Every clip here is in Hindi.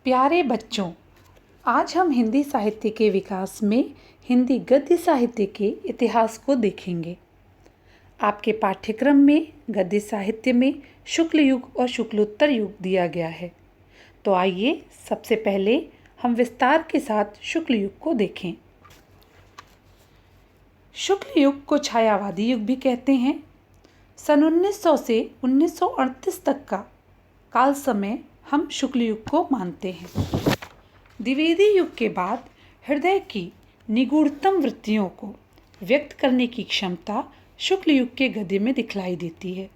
प्यारे बच्चों, आज हम हिंदी साहित्य के विकास में हिंदी गद्य साहित्य के इतिहास को देखेंगे। आपके पाठ्यक्रम में गद्य साहित्य में शुक्ल युग और शुक्लोत्तर युग दिया गया है। तो आइए सबसे पहले हम विस्तार के साथ शुक्ल युग को देखें। शुक्ल युग को छायावादी युग भी कहते हैं। सन 1900 से 1938 तक का काल समय हम शुक्ल युग को मानते हैं। द्विवेदी युग के बाद हृदय की निगूढ़तम वृत्तियों को व्यक्त करने की क्षमता शुक्ल युग के गद्य में दिखलाई देती है।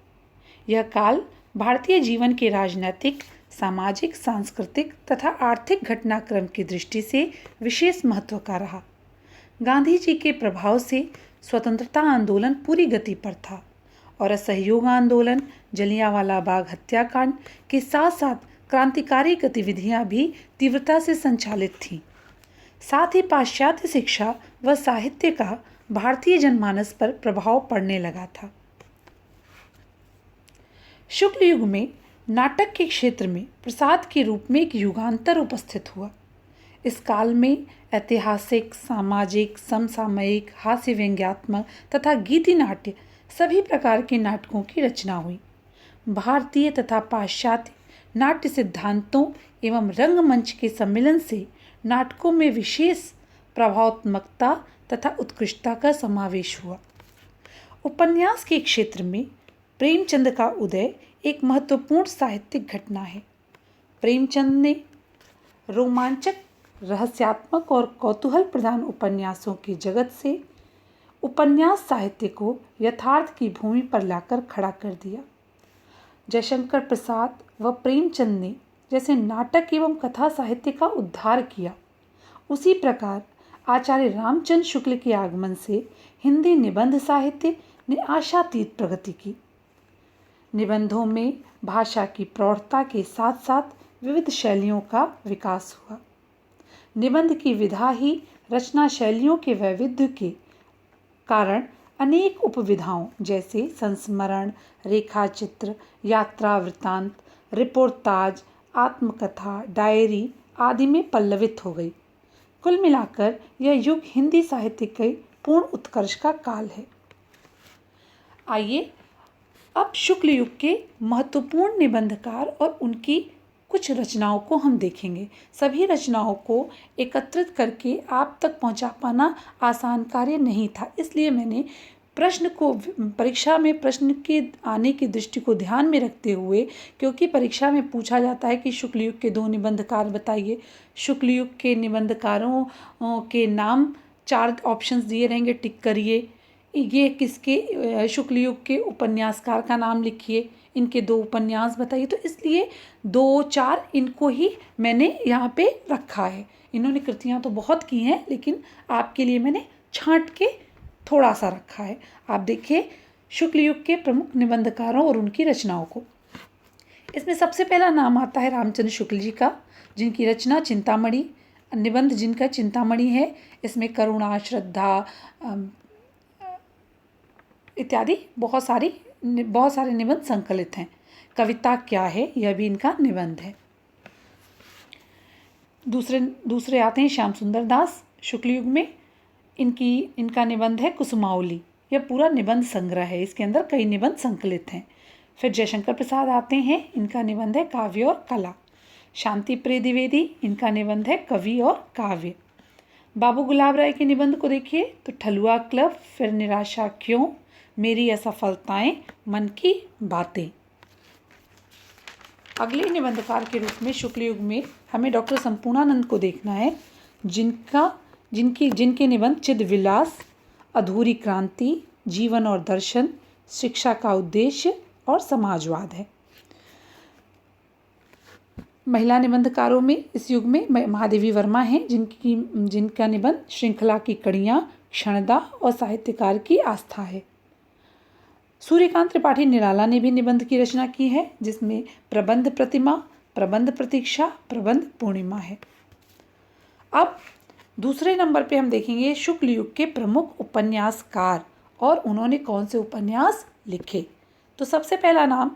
यह काल भारतीय जीवन के राजनैतिक, सामाजिक, सांस्कृतिक तथा आर्थिक घटनाक्रम की दृष्टि से विशेष महत्व का रहा। गांधी जी के प्रभाव से स्वतंत्रता आंदोलन पूरी गति पर था और असहयोग आंदोलन, जलियांवाला बाग हत्याकांड के साथ साथ क्रांतिकारी गतिविधियां भी तीव्रता से संचालित थीं। साथ ही पाश्चात्य शिक्षा व साहित्य का भारतीय जनमानस पर प्रभाव पड़ने लगा था। शुक्ल युग में नाटक के क्षेत्र में प्रसाद के रूप में एक युगांतर उपस्थित हुआ। इस काल में ऐतिहासिक, सामाजिक, समसामयिक, हास्य व्यंग्यात्मक तथा गीति नाट्य सभी प्रकार के नाटकों की रचना हुई। भारतीय तथा पाश्चात्य नाट्य सिद्धांतों एवं रंगमंच के सम्मिलन से नाटकों में विशेष प्रभावात्मकता तथा उत्कृष्टता का समावेश हुआ। उपन्यास के क्षेत्र में प्रेमचंद का उदय एक महत्वपूर्ण साहित्यिक घटना है। प्रेमचंद ने रोमांचक, रहस्यात्मक और कौतूहल प्रधान उपन्यासों के जगत से उपन्यास साहित्य को यथार्थ की भूमि पर लाकर खड़ा कर दिया। जयशंकर प्रसाद व प्रेमचंद ने जैसे नाटक एवं कथा साहित्य का उद्धार किया, उसी प्रकार आचार्य रामचंद्र शुक्ल के आगमन से हिंदी निबंध साहित्य ने आशातीत प्रगति की। निबंधों में भाषा की प्रौढ़ता के साथ साथ विविध शैलियों का विकास हुआ। निबंध की विधा ही रचना शैलियों के वैविध्य के कारण अनेक उपविधाओं जैसे संस्मरण, रेखाचित्र, यात्रा वृत्तांत, रिपोर्टाज, आत्मकथा, डायरी आदि में पल्लवित हो गई। कुल मिलाकर यह युग हिंदी साहित्य के पूर्ण उत्कर्ष का काल है। आइए अब शुक्ल युग के महत्वपूर्ण निबंधकार और उनकी कुछ रचनाओं को हम देखेंगे। सभी रचनाओं को एकत्रित करके आप तक पहुंचा पाना आसान कार्य नहीं था, इसलिए मैंने प्रश्न को परीक्षा में प्रश्न के आने की दृष्टि को ध्यान में रखते हुए, क्योंकि परीक्षा में पूछा जाता है कि शुक्ल युग के 2 निबंधकार बताइए। शुक्ल युग के निबंधकारों के नाम 4 ऑप्शंस दिए रहेंगे, टिक करिए। ये किसके शुक्ल युग के उपन्यासकार का नाम लिखिए, इनके 2 उपन्यास बताइए। तो इसलिए 2-4 इनको ही मैंने यहाँ पे रखा है। इन्होंने कृतियाँ तो बहुत की हैं, लेकिन आपके लिए मैंने छांट के थोड़ा सा रखा है। आप देखिए शुक्ल युग के प्रमुख निबंधकारों और उनकी रचनाओं को। इसमें सबसे पहला नाम आता है रामचंद्र शुक्ल जी का, जिनकी रचना चिंतामणि, निबंध जिनका चिंतामणि है। इसमें करुणा, श्रद्धा इत्यादि बहुत सारे निबंध संकलित हैं। कविता क्या है, यह भी इनका निबंध है। दूसरे आते हैं श्याम सुंदर दास शुक्ल युग में। इनका निबंध है कुसुमावली। यह पूरा निबंध संग्रह है, इसके अंदर कई निबंध संकलित हैं। फिर जयशंकर प्रसाद आते हैं, इनका निबंध है काव्य और कला। शांति प्रिय द्विवेदी, इनका निबंध है कवि और काव्य। बाबू गुलाब राय के निबंध को देखिए तो ठलुआ क्लब, फिर निराशा क्यों, मेरी असफलताएं, मन की बातें। अगले निबंधकार के रूप में शुक्ल युग में हमें डॉक्टर संपूर्णानंद को देखना है, जिनके निबंध चिद विलास, अधूरी क्रांति, जीवन और दर्शन, शिक्षा का उद्देश्य और समाजवाद है। महिला निबंधकारों में इस युग में महादेवी वर्मा हैं, जिनका निबंध श्रृंखला की कड़ियाँ, क्षणदा और साहित्यकार की आस्था है। सूर्यकांत त्रिपाठी निराला ने भी निबंध की रचना की है, जिसमें प्रबंध प्रतिमा, प्रबंध प्रतीक्षा, प्रबंध पूर्णिमा है। अब दूसरे नंबर पे हम देखेंगे शुक्ल युग के प्रमुख उपन्यासकार और उन्होंने कौन से उपन्यास लिखे। तो सबसे पहला नाम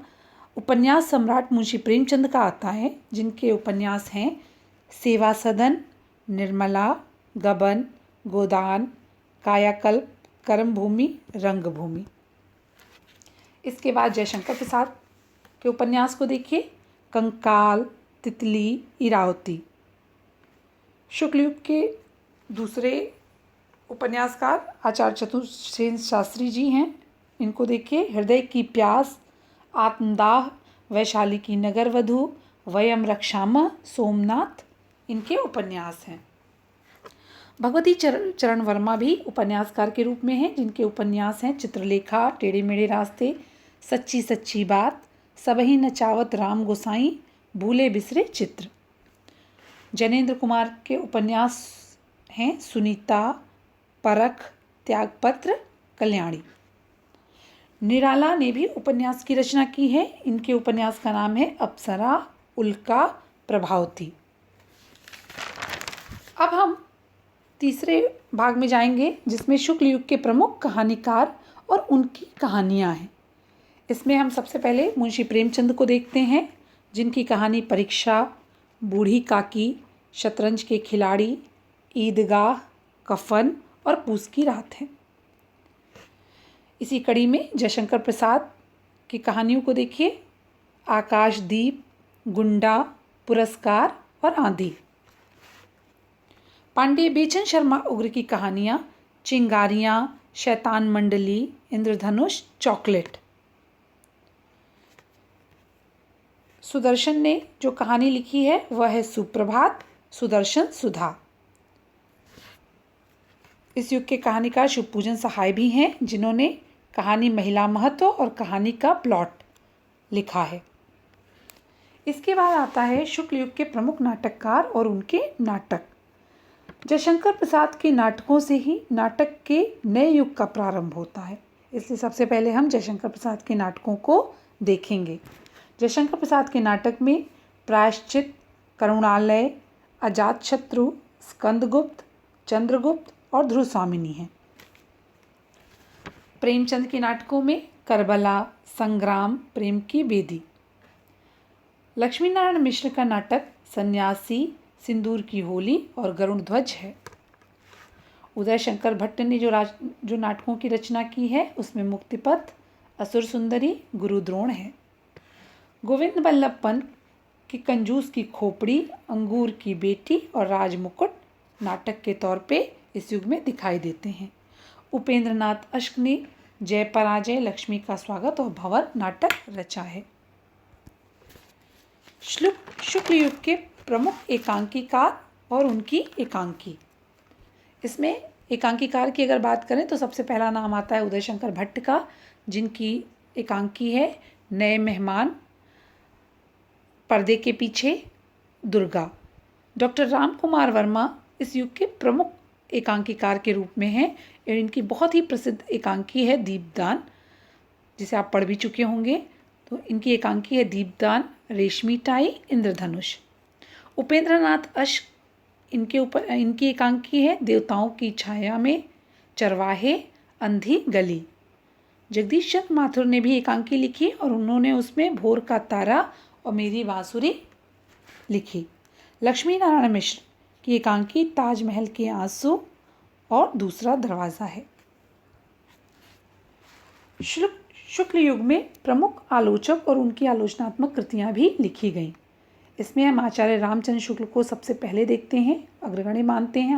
उपन्यास सम्राट मुंशी प्रेमचंद का आता है, जिनके उपन्यास हैं सेवा सदन, निर्मला, गबन, गोदान, कायाकल्प, कर्मभूमि, रंगभूमि। इसके बाद जयशंकर प्रसाद के उपन्यास को देखिए, कंकाल, तितली, इरावती। शुक्ल युग के दूसरे उपन्यासकार आचार्य चतुर्सेन शास्त्री जी हैं। इनको देखिए, हृदय की प्यास, आत्मदाह, वैशाली की नगरवधू, वयम रक्षामः, सोमनाथ इनके उपन्यास हैं। भगवती चरण वर्मा भी उपन्यासकार के रूप में हैं, जिनके उपन्यास हैं चित्रलेखा, टेढ़े मेढ़े रास्ते, सच्ची सच्ची बात, सबही नचावत राम गोसाई, भूले बिसरे चित्र। जैनेन्द्र कुमार के उपन्यास हैं सुनीता, परख, त्यागपत्र, कल्याणी। निराला ने भी उपन्यास की रचना की है। इनके उपन्यास का नाम है अप्सरा, उल्का, प्रभावती। अब हम तीसरे भाग में जाएंगे, जिसमें शुक्ल युग के प्रमुख कहानीकार और उनकी कहानियाँ हैं। इसमें हम सबसे पहले मुंशी प्रेमचंद को देखते हैं, जिनकी कहानी परीक्षा, बूढ़ी काकी, शतरंज के खिलाड़ी, ईदगाह, कफन और पूस की रात है। इसी कड़ी में जयशंकर प्रसाद की कहानियों को देखिए, आकाशदीप, गुंडा, पुरस्कार और आंधी। पांडे बेचन शर्मा उग्र की कहानियाँ चिंगारियाँ, शैतान मंडली, इंद्रधनुष, चॉकलेट। सुदर्शन ने जो कहानी लिखी है वह है सुप्रभात, सुदर्शन सुधा। इस युग के कहानीकार शिवपूजन सहाय भी हैं, जिन्होंने कहानी महिला महत्व और कहानी का प्लॉट लिखा है। इसके बाद आता है शुक्ल युग के प्रमुख नाटककार और उनके नाटक। जयशंकर प्रसाद के नाटकों से ही नाटक के नए युग का प्रारंभ होता है, इसलिए सबसे पहले हम जयशंकर प्रसाद के नाटकों को देखेंगे। जयशंकर प्रसाद के नाटक में प्रायश्चित, करुणालय, अजातशत्रु, स्कंदगुप्त, चंद्रगुप्त और ध्रुवस्वामिनी हैं। प्रेमचंद के नाटकों में करबला, संग्राम, प्रेम की बेदी। लक्ष्मी नारायण मिश्र का नाटक सन्यासी, सिंदूर की होली और गरुड़ ध्वज है। उदय शंकर भट्ट ने जो नाटकों की रचना की है उसमें मुक्तिपथ, असुर सुंदरी, गुरुद्रोण है। गोविंद बल्लभ पंत की कंजूस की खोपड़ी, अंगूर की बेटी और राजमुकुट नाटक के तौर पे इस युग में दिखाई देते हैं। उपेंद्र नाथ अश्क ने जय पराजय, लक्ष्मी का स्वागत और भंवर नाटक रचा है। शुक्ल युग के प्रमुख एकांकीकार और उनकी एकांकी। इसमें एकांकीकार की अगर बात करें तो सबसे पहला नाम आता है उदय शंकर भट्ट का, जिनकी एकांकी है नए मेहमान, पर्दे के पीछे, दुर्गा। डॉक्टर राम कुमार वर्मा इस युग के प्रमुख एकांकीकार के रूप में हैं। इनकी बहुत ही प्रसिद्ध एकांकी है दीपदान, जिसे आप पढ़ भी चुके होंगे। तो इनकी एकांकी है दीपदान, रेशमी टाई, इंद्रधनुष। उपेंद्र नाथ अश्क इनकी एकांकी है देवताओं की छाया में, चरवाहे, अंधी गली। जगदीश चंद्र माथुर ने भी एकांकी लिखी और उन्होंने उसमें भोर का तारा और मेरी बांसुरी लिखी। लक्ष्मी नारायण मिश्र की एकांकी ताजमहल के आंसू और दूसरा दरवाज़ा है। शुक्ल युग में प्रमुख आलोचक और उनकी आलोचनात्मक कृतियाँ भी लिखी गईं। इसमें हम आचार्य रामचंद्र शुक्ल को सबसे पहले देखते हैं, अग्रगण्य मानते हैं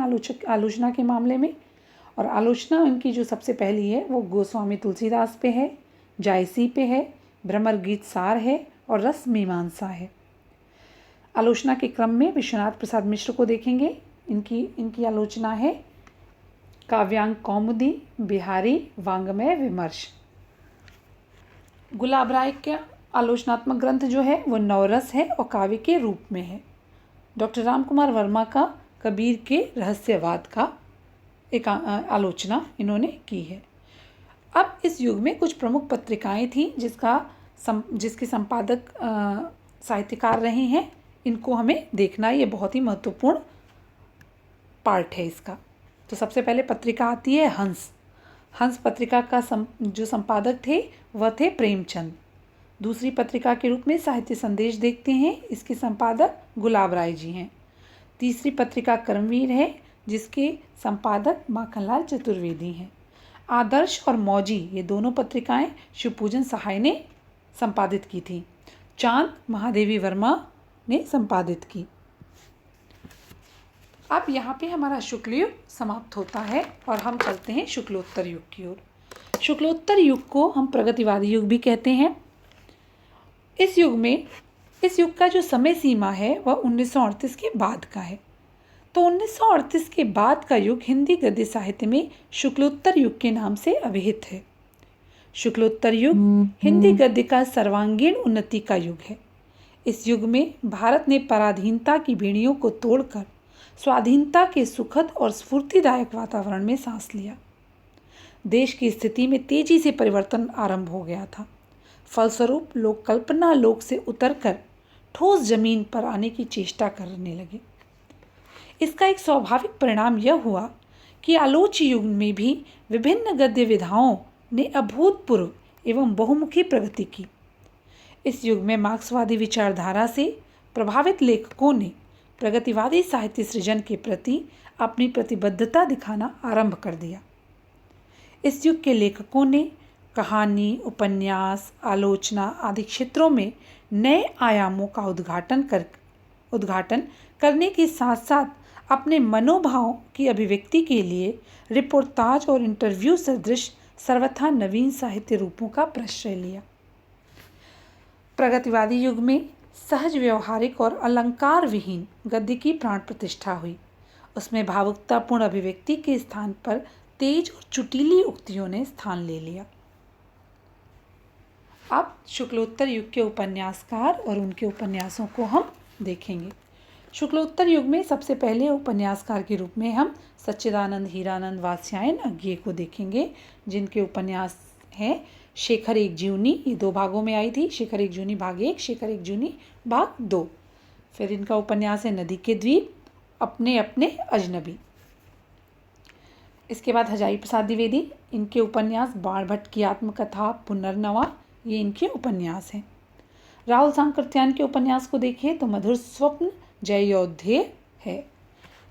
आलोचना के मामले में। और आलोचना उनकी जो सबसे पहली है वो गोस्वामी तुलसीदास पे है, जायसी पे है, भ्रमर गीत सार है और रस मीमांसा है। आलोचना के क्रम में विश्वनाथ प्रसाद मिश्र को देखेंगे। इनकी आलोचना है काव्यांग कौमुदी, बिहारी, वांग्मय विमर्श। गुलाब राय का आलोचनात्मक ग्रंथ जो है वो नवरस है और काव्य के रूप में है। डॉक्टर राम कुमार वर्मा का कबीर के रहस्यवाद का एक आलोचना इन्होंने की है। अब इस युग में कुछ प्रमुख पत्रिकाएं थीं जिसके संपादक साहित्यकार रहे हैं। इनको हमें देखना, ये बहुत ही महत्वपूर्ण पार्ट है इसका। तो सबसे पहले पत्रिका आती है हंस। हंस पत्रिका का जो संपादक थे वह थे प्रेमचंद। दूसरी पत्रिका के रूप में साहित्य संदेश देखते हैं, इसके संपादक गुलाब राय जी हैं। तीसरी पत्रिका कर्मवीर है, जिसके संपादक माखनलाल चतुर्वेदी हैं। आदर्श और मौजी ये दोनों पत्रिकाएं शिवपूजन सहाय ने संपादित की थी। चांद महादेवी वर्मा ने संपादित की। अब यहाँ पे हमारा शुक्ल युग समाप्त होता है और हम चलते हैं शुक्लोत्तर युग की ओर। शुक्लोत्तर युग को हम प्रगतिवादी युग भी कहते हैं। इस युग का जो समय सीमा है वह 1938 के बाद का है। तो 1938 के बाद का युग हिंदी गद्य साहित्य में शुक्लोत्तर युग के नाम से अभिहित है। शुक्लोत्तर युग हिंदी गद्य का सर्वांगीण उन्नति का युग है। इस युग में भारत ने पराधीनता की बेड़ियों को तोड़कर स्वाधीनता के सुखद और स्फूर्तिदायक वातावरण में सांस लिया। देश की स्थिति में तेजी से परिवर्तन आरंभ हो गया था। फलस्वरूप लोग कल्पना लोक से उतरकर ठोस जमीन पर आने की चेष्टा करने लगे। इसका एक स्वाभाविक परिणाम यह हुआ कि आलोच्य युग में भी विभिन्न गद्य विधाओं ने अभूतपूर्व एवं बहुमुखी प्रगति की। इस युग में मार्क्सवादी विचारधारा से प्रभावित लेखकों ने प्रगतिवादी साहित्य सृजन के प्रति अपनी प्रतिबद्धता दिखाना आरंभ कर दिया। इस युग के लेखकों ने कहानी, उपन्यास, आलोचना आदि क्षेत्रों में नए आयामों का उद्घाटन करने के साथ साथ अपने मनोभाव की अभिव्यक्ति के लिए रिपोर्टाज और इंटरव्यू सदृश सर्वथा नवीन साहित्य रूपों का प्रश्रय लिया। प्रगतिवादी युग में सहज, व्यवहारिक और अलंकार विहीन गद्य की प्राण प्रतिष्ठा हुई। उसमें भावुकतापूर्ण अभिव्यक्ति के स्थान पर तेज और चुटीली उक्तियों ने स्थान ले लिया। अब शुक्लोत्तर युग के उपन्यासकार और उनके उपन्यासों को हम देखेंगे। शुक्लोत्तर युग में सबसे पहले उपन्यासकार के रूप में हम सच्चिदानंद हीरानंद वात्स्यायन अज्ञेय को देखेंगे, जिनके उपन्यास हैं शेखर एक जीवनी। ये 2 भागों में आई थी, शेखर एक जीवनी भाग 1, शेखर एक जीवनी भाग 2। फिर इनका उपन्यास है नदी के द्वीप, अपने अपने अजनबी। इसके बाद हजारी प्रसाद द्विवेदी, इनके उपन्यास बाण भट्ट की आत्मकथा, पुनर्नवा, ये इनके उपन्यास हैं। राहुल सांकृत्यायन के उपन्यास को देखें तो मधुर स्वप्न, जयोध्येय है।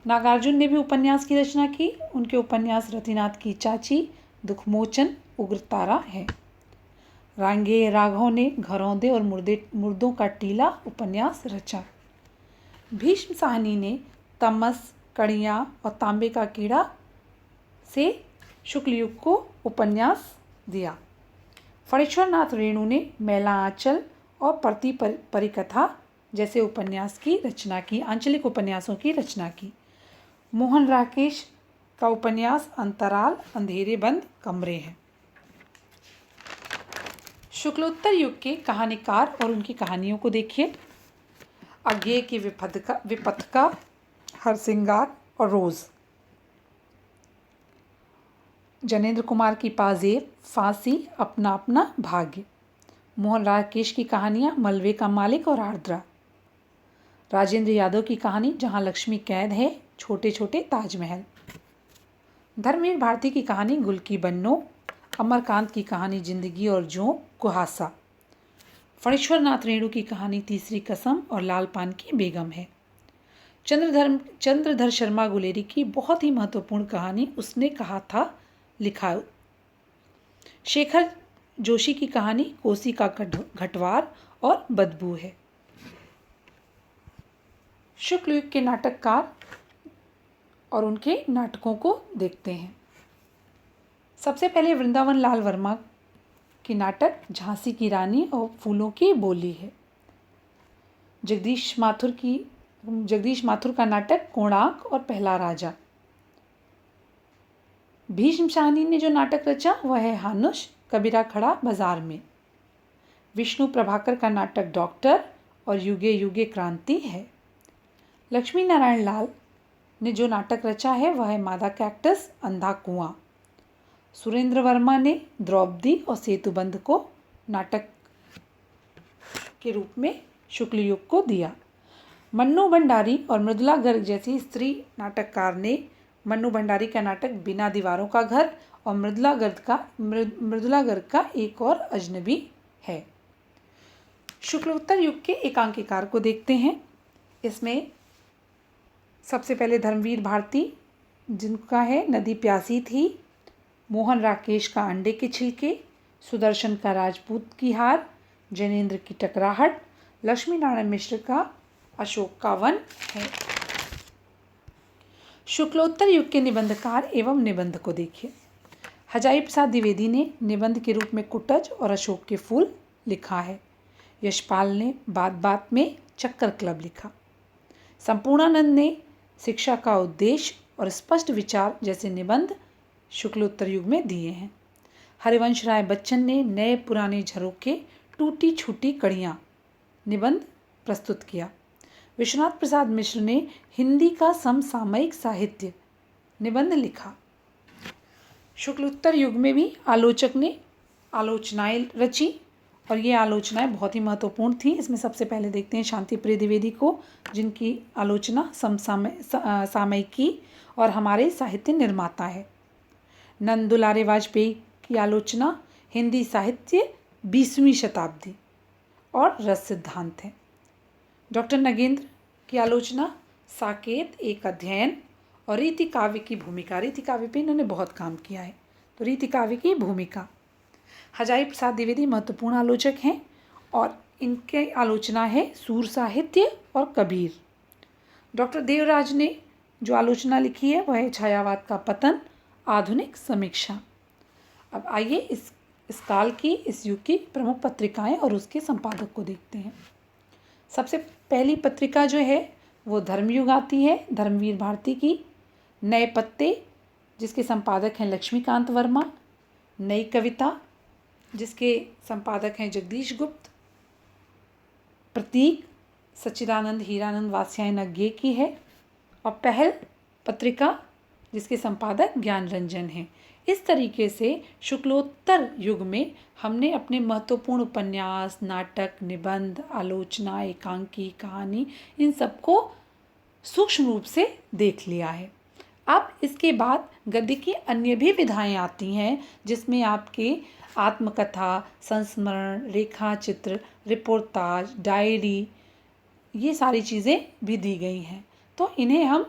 नागार्जुन ने भी उपन्यास की रचना की। उनके उपन्यास रतिनाथ की चाची, दुखमोचन, उग्रतारा है। रांगे राघव ने घरौंदे और मुर्दों का टीला उपन्यास रचा। भीष्म साहनी ने तमस, कड़ियाँ और तांबे का कीड़ा से शुक्ल युग को उपन्यास दिया। फणीश्वर नाथ रेणु ने मैला आंचल और परती परिकथा जैसे उपन्यास की रचना की, आंचलिक उपन्यासों की रचना की। मोहन राकेश का उपन्यास अंतराल, अंधेरे बंद कमरे है। शुक्लोत्तर युग के कहानीकार और उनकी कहानियों को देखिए। अज्ञेय की विपथका, हरसिंगार और रोज। जनेंद्र कुमार की पाजेब, फांसी, अपना अपना भाग्य। मोहन राकेश की कहानियाँ मलबे का मालिक और आर्द्रा। राजेंद्र यादव की कहानी जहाँ लक्ष्मी कैद है, छोटे छोटे ताजमहल। धर्मवीर भारती की कहानी गुल की बन्नो। अमरकांत की कहानी जिंदगी और जो कुहासा। फणीश्वर नाथ रेणु की कहानी तीसरी कसम और लाल पान की बेगम है। चंद्रधर शर्मा गुलेरी की बहुत ही महत्वपूर्ण कहानी उसने कहा था लिखा। शेखर जोशी की कहानी कोसी का घटवार और बदबू है। शुक्ल युग के नाटककार और उनके नाटकों को देखते हैं। सबसे पहले वृंदावन लाल वर्मा की नाटक झांसी की रानी और फूलों की बोली है। जगदीश माथुर का नाटक कोणार्क और पहला राजा। भीष्म साहनी ने जो नाटक रचा वह है हानुश, कबीरा खड़ा बाजार में। विष्णु प्रभाकर का नाटक डॉक्टर और युगे युगे क्रांति है। लक्ष्मी नारायण लाल ने जो नाटक रचा है वह है मादा कैक्टस, अंधा कुआं। सुरेंद्र वर्मा ने द्रौपदी और सेतुबंध को नाटक के रूप में शुक्ल युग को दिया। मन्नू भंडारी और मृदुला गर्ग जैसी स्त्री नाटककार ने मन्नू भंडारी का नाटक बिना दीवारों का घर और मृदुला गर्ग का एक और अजनबी है। शुक्लोत्तर युग के एकांकीकार को देखते हैं। इसमें सबसे पहले धर्मवीर भारती, जिनका है नदी प्यासी थी, मोहन राकेश का अंडे के छिलके, सुदर्शन का राजपूत की हार, जैनेन्द्र की टकराहट, लक्ष्मी नारायण मिश्र का अशोक का वन है। शुक्लोत्तर युग के निबंधकार एवं निबंध को देखिए। हजारी प्रसाद द्विवेदी ने निबंध के रूप में कुटज और अशोक के फूल लिखा है। यशपाल ने बात बात में चक्कर क्लब लिखा। संपूर्णानंद ने शिक्षा का उद्देश्य और स्पष्ट विचार जैसे निबंध शुक्लोत्तर युग में दिए हैं। हरिवंश राय बच्चन ने नए पुराने झरोखे, टूटी छूटी कड़ियाँ निबंध प्रस्तुत किया। विश्वनाथ प्रसाद मिश्र ने हिंदी का समसामयिक साहित्य निबंध लिखा। शुक्लोत्तर युग में भी आलोचक ने आलोचनाएं रची और ये आलोचनाएं बहुत ही महत्वपूर्ण थी। इसमें सबसे पहले देखते हैं शांति प्रिय द्विवेदी को, जिनकी आलोचना सामयिकी और हमारे साहित्य निर्माता है। नंद दुलारे वाजपेयी की आलोचना हिंदी साहित्य 20वीं शताब्दी और रस सिद्धांत है। डॉक्टर नगेंद्र की आलोचना साकेत, एक अध्ययन और रीति काव्य की भूमिका। रीति काव्य पे इन्होंने बहुत काम किया है, तो रीति काव्य की भूमिका। हजारी प्रसाद द्विवेदी महत्वपूर्ण आलोचक हैं और इनके आलोचना है सूर साहित्य और कबीर। डॉक्टर देवराज ने जो आलोचना लिखी है वह है छायावाद का पतन, आधुनिक समीक्षा। अब आइए इस काल की, इस युग की प्रमुख पत्रिकाएं और उसके संपादक को देखते हैं। सबसे पहली पत्रिका जो है वो धर्मयुग आती है, धर्मवीर भारती की। नए पत्ते, जिसके संपादक हैं लक्ष्मीकांत वर्मा। नई कविता, जिसके संपादक हैं जगदीश गुप्त। प्रतीक, सच्चिदानंद हीरानंद वात्स्यायन की है। और पहल पत्रिका, जिसके संपादक ज्ञान रंजन हैं। इस तरीके से शुक्लोत्तर युग में हमने अपने महत्वपूर्ण उपन्यास, नाटक, निबंध, आलोचना, एकांकी, कहानी, इन सबको सूक्ष्म रूप से देख लिया है। अब इसके बाद गद्य की अन्य भी विधाएं आती हैं, जिसमें आपके आत्मकथा, संस्मरण, रेखा चित्र, रिपोर्टाज, डायरी, ये सारी चीज़ें भी दी गई हैं। तो इन्हें हम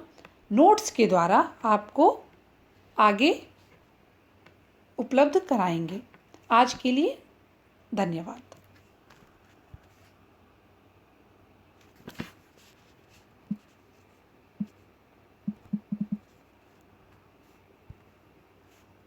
नोट्स के द्वारा आपको आगे उपलब्ध कराएंगे। आज के लिए धन्यवाद।